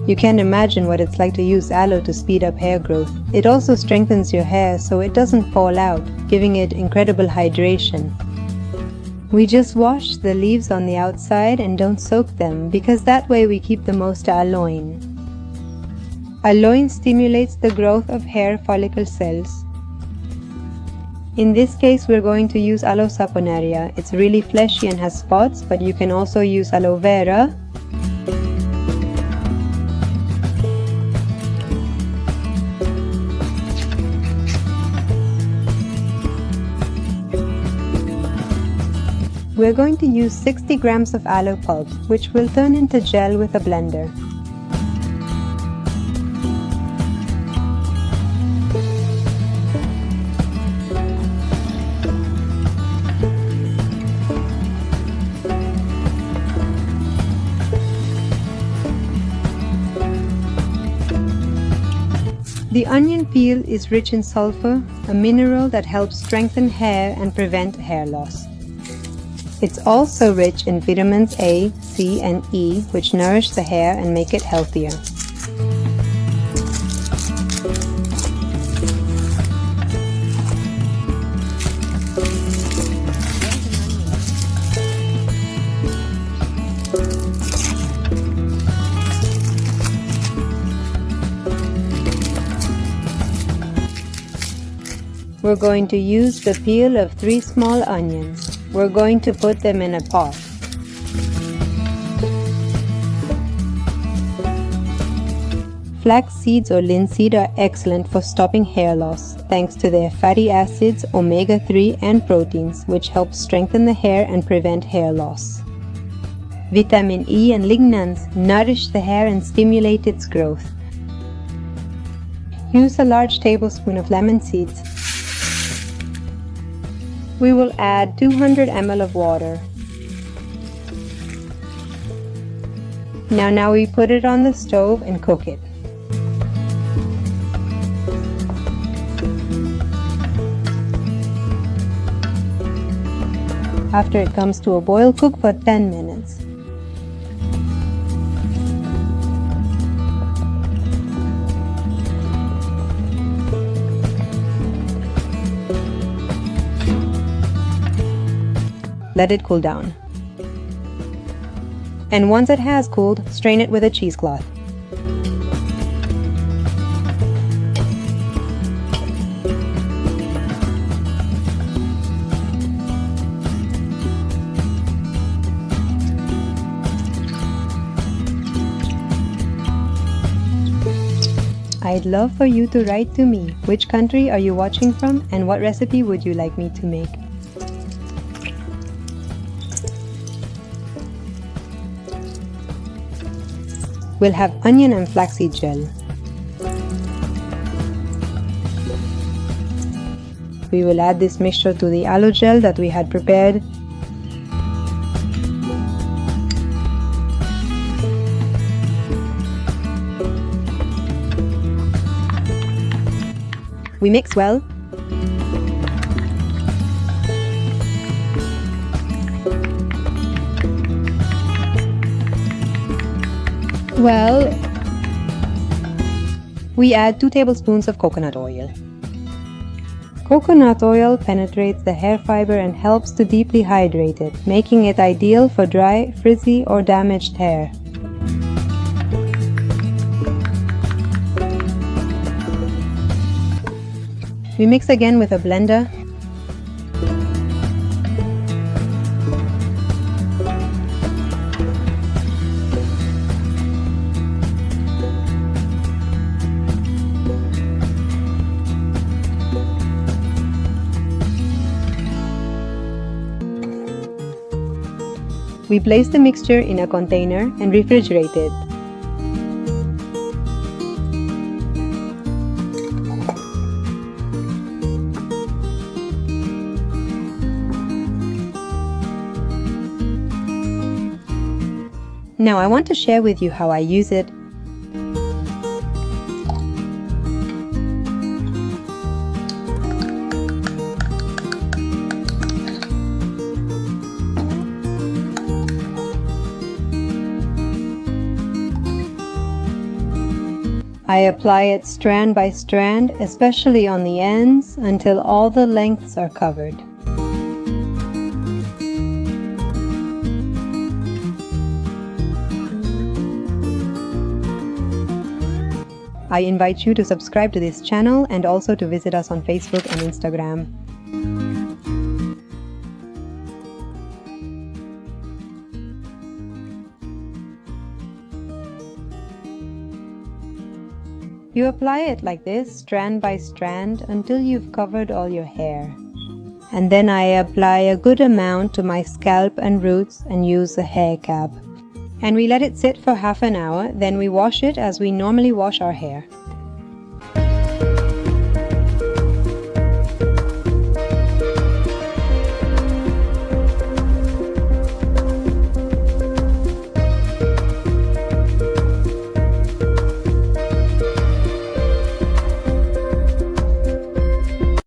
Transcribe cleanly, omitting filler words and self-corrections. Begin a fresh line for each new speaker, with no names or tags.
You can't imagine what it's like to use aloe to speed up hair growth. It also strengthens your hair so it doesn't fall out, giving it incredible hydration. We just wash the leaves on the outside and don't soak them because that way we keep the most aloe. Aloe stimulates the growth of hair follicle cells. In this case, we're going to use Aloe saponaria. It's really fleshy and has spots, but you can also use aloe vera. We're going to use 60 grams of aloe pulp, which will turn into gel with a blender. The onion peel is rich in sulfur, a mineral that helps strengthen hair and prevent hair loss. It's also rich in vitamins A, C, and E, which nourish the hair and make it healthier. We're going to use the peel of 3 small onions. We're going to put them in a pot. Flax seeds or linseed are excellent for stopping hair loss, thanks to their fatty acids, omega-3 and proteins, which help strengthen the hair and prevent hair loss. Vitamin E and lignans nourish the hair and stimulate its growth. Use a large tablespoon of lemon seeds. We will add 200 ml of water. Now we put it on the stove and cook it. After it comes to a boil, cook for 10 minutes. Let it cool down. And once it has cooled, strain it with a cheesecloth. I'd love for you to write to me. Which country are you watching from and what recipe would you like me to make? We'll have onion and flaxseed gel. We will add this mixture to the aloe gel that we had prepared. We mix well. We add 2 tablespoons of coconut oil. Coconut oil penetrates the hair fiber and helps to deeply hydrate it, making it ideal for dry, frizzy, or damaged hair. We mix again with a blender. We place the mixture in a container and refrigerate it. Now I want to share with you how I use it. I apply it strand by strand, especially on the ends, until all the lengths are covered. I invite you to subscribe to this channel and also to visit us on Facebook and Instagram. You apply it like this, strand by strand, until you've covered all your hair. And then I apply a good amount to my scalp and roots and use a hair cap. And we let it sit for half an hour, then we wash it as we normally wash our hair.